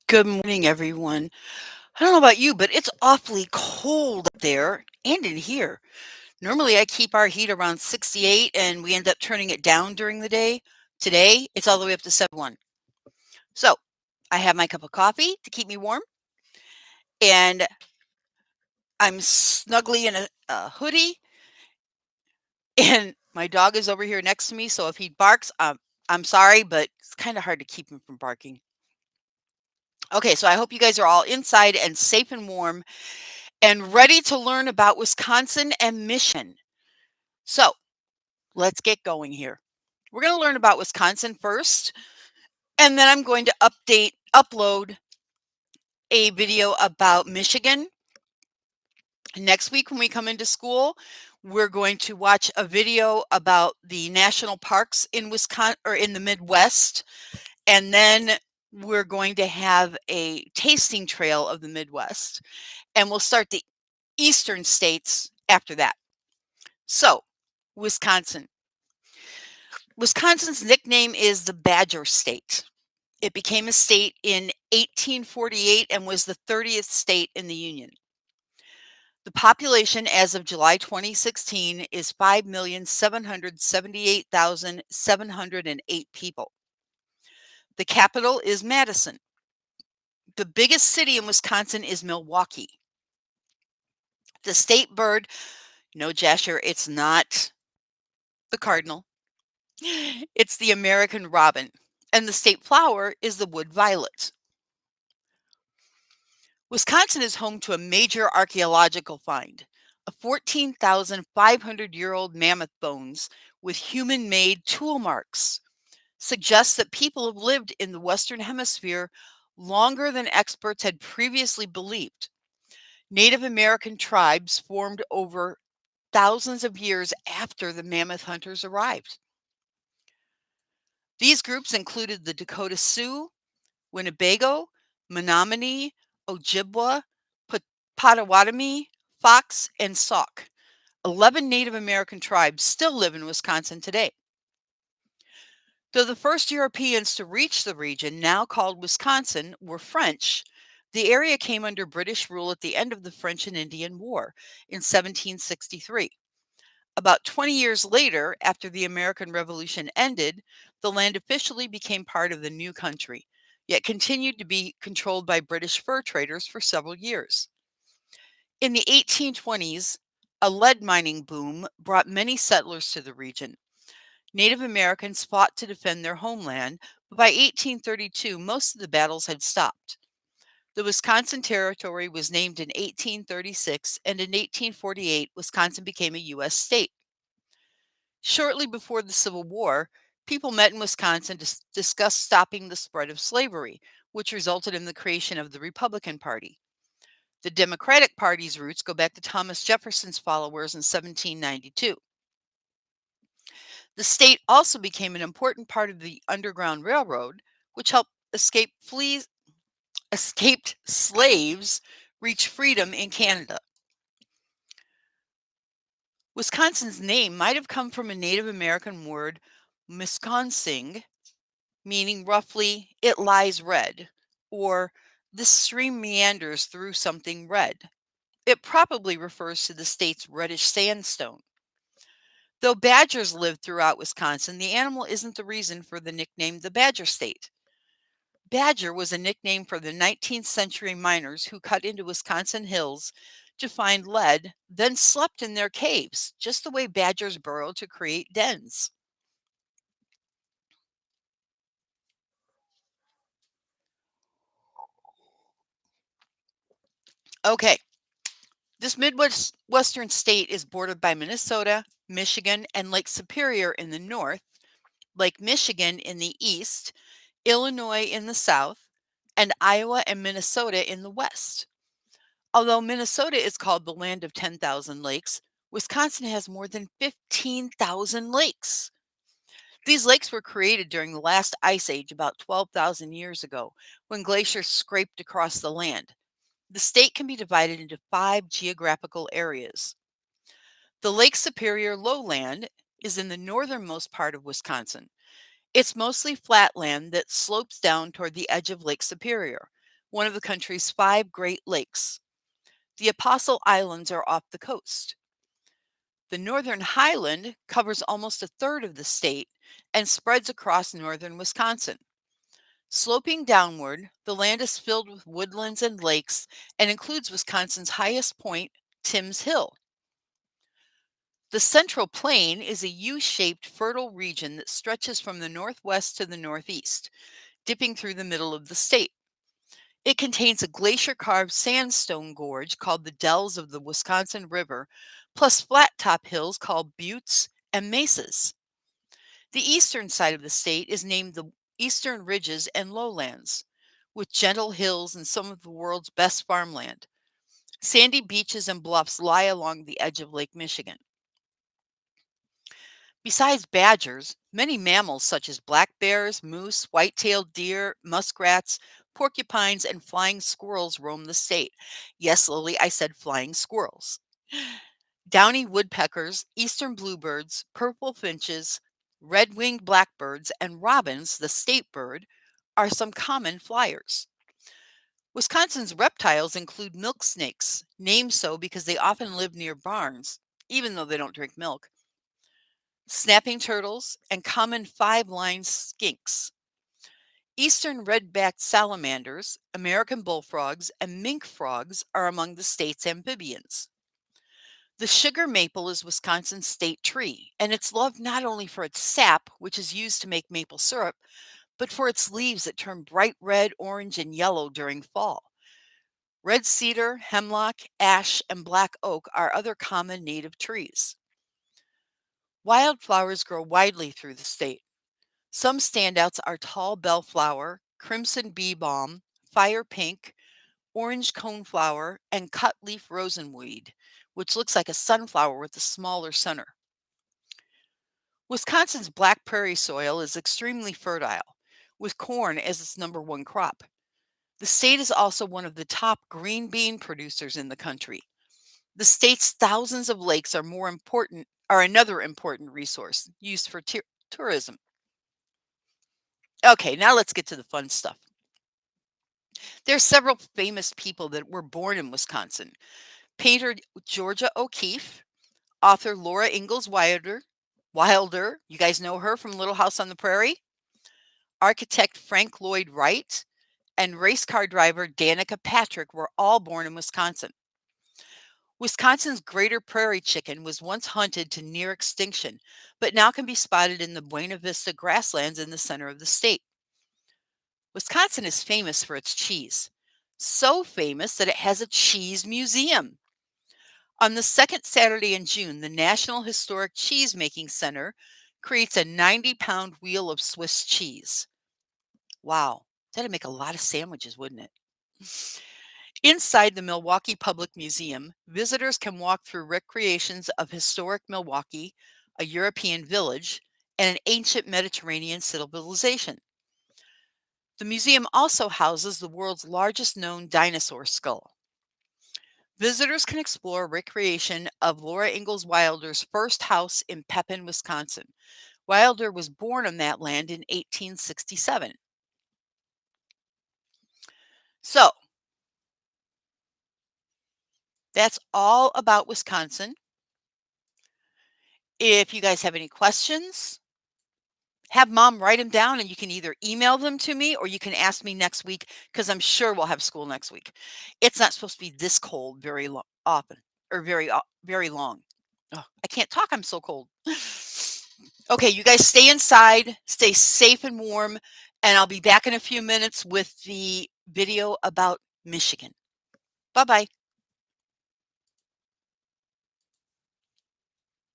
Good morning, everyone. I don't know about you, but it's awfully cold up there and in here. Normally, I keep our heat around 68 and we end up turning it down during the day. Today, it's all the way up to 71. So, I have my cup of coffee to keep me warm, and I'm snugly in a hoodie, and my dog is over here next to me. So, if he barks, I'm sorry, but it's kind of hard to keep him from barking. Okay, so I hope you guys are all inside and safe and warm and ready to learn about Wisconsin and Michigan. So let's get going here. We're going to learn about Wisconsin first, and then I'm going to upload a video about Michigan. Next week, when we come into school, we're going to watch a video about the national parks in Wisconsin or in the Midwest, and then we're going to have a tasting trail of the Midwest, and we'll start the eastern states after that. So, Wisconsin. Wisconsin's nickname is the Badger State. It became a state in 1848 and was the 30th state in the Union. The population as of July 2016 is 5,778,708 people. The capital is Madison. The biggest city in Wisconsin is Milwaukee. The state bird, no, Jasher, it's not the cardinal. It's the American robin. And the state flower is the wood violet. Wisconsin is home to a major archaeological find, a 14,500-year-old mammoth bones with human-made tool marks. Suggests that people have lived in the Western Hemisphere longer than experts had previously believed. Native American tribes formed over thousands of years after the mammoth hunters arrived. These groups included the Dakota Sioux, Winnebago, Menominee, Ojibwa, Potawatomi, Fox, and Sauk. 11 Native American tribes still live in Wisconsin today. Though the first Europeans to reach the region, now called Wisconsin, were French, the area came under British rule at the end of the French and Indian War in 1763. About 20 years later, after the American Revolution ended, the land officially became part of the new country, yet continued to be controlled by British fur traders for several years. In the 1820s, a lead mining boom brought many settlers to the region. Native Americans fought to defend their homeland, but by 1832, most of the battles had stopped. The Wisconsin Territory was named in 1836, and in 1848, Wisconsin became a U.S. state. Shortly before the Civil War, people met in Wisconsin to discuss stopping the spread of slavery, which resulted in the creation of the Republican Party. The Democratic Party's roots go back to Thomas Jefferson's followers in 1792. The state also became an important part of the Underground Railroad, which helped escaped slaves reach freedom in Canada. Wisconsin's name might have come from a Native American word, Wisconsin, meaning roughly "it lies red," or "this stream meanders through something red." It probably refers to the state's reddish sandstone. Though badgers live throughout Wisconsin, the animal isn't the reason for the nickname the Badger State. Badger was a nickname for the 19th century miners who cut into Wisconsin hills to find lead, then slept in their caves, just the way badgers burrow to create dens. Okay, this Midwest Western state is bordered by Minnesota, Michigan, and Lake Superior in the north, Lake Michigan in the east, Illinois in the south, and Iowa and Minnesota in the west. Although Minnesota is called the land of 10,000 lakes, Wisconsin has more than 15,000 lakes. These lakes were created during the last ice age about 12,000 years ago, when glaciers scraped across the land. The state can be divided into 5 geographical areas. The Lake Superior lowland is in the northernmost part of Wisconsin. It's mostly flat land that slopes down toward the edge of Lake Superior. one of the country's 5 Great Lakes. The Apostle Islands are off the coast. The Northern Highland covers almost a third of the state and spreads across northern Wisconsin. Sloping downward, the land is filled with woodlands and lakes and includes Wisconsin's highest point, Timms Hill. The Central Plain is a U-shaped fertile region that stretches from the northwest to the northeast, dipping through the middle of the state. It contains a glacier-carved sandstone gorge called the Dells of the Wisconsin River, plus flat-top hills called buttes and mesas. The eastern side of the state is named the Eastern Ridges and Lowlands, with gentle hills and some of the world's best farmland. Sandy beaches and bluffs lie along the edge of Lake Michigan. Besides badgers, many mammals such as black bears, moose, white-tailed deer, muskrats, porcupines, and flying squirrels roam the state. Yes, Lily, I said flying squirrels. Downy woodpeckers, eastern bluebirds, purple finches, red-winged blackbirds, and robins, the state bird, are some common flyers. Wisconsin's reptiles include milk snakes, named so because they often live near barns, even though they don't drink milk, snapping turtles, and common five-lined skinks. Eastern red-backed salamanders, American bullfrogs, and mink frogs are among the state's amphibians. The sugar maple is Wisconsin's state tree, and it's loved not only for its sap, which is used to make maple syrup, but for its leaves that turn bright red, orange, and yellow during fall. Red cedar, hemlock, ash, and black oak are other common native trees. Wildflowers grow widely through the state. Some standouts are tall bellflower, crimson bee balm, fire pink, orange coneflower, and cut leaf rosenweed, which looks like a sunflower with a smaller center. Wisconsin's black prairie soil is extremely fertile, with corn as its number one crop. The state is also one of the top green bean producers in the country. The state's thousands of lakes are another important resource used for tourism. Okay, now let's get to the fun stuff. There are several famous people that were born in Wisconsin. Painter Georgia O'Keeffe, author Laura Ingalls Wilder, you guys know her from Little House on the Prairie, architect Frank Lloyd Wright, and race car driver Danica Patrick were all born in Wisconsin. Wisconsin's greater prairie chicken was once hunted to near extinction, but now can be spotted in the Buena Vista grasslands in the center of the state. Wisconsin is famous for its cheese, so famous that it has a cheese museum. On the second Saturday in June, the National Historic Cheesemaking Center creates a 90-pound wheel of Swiss cheese. Wow, that'd make a lot of sandwiches, wouldn't it? Inside the Milwaukee Public Museum, visitors can walk through recreations of historic Milwaukee, a European village, and an ancient Mediterranean civilization. The museum also houses the world's largest known dinosaur skull. Visitors can explore recreation of Laura Ingalls Wilder's first house in Pepin, Wisconsin. Wilder was born on that land in 1867. So, that's all about Wisconsin. If you guys have any questions, have Mom write them down and you can either email them to me or you can ask me next week because I'm sure we'll have school next week. It's not supposed to be this cold very often or very long. Oh, I can't talk. I'm so cold. Okay, you guys stay inside, stay safe and warm, and I'll be back in a few minutes with the video about Michigan. Bye-bye.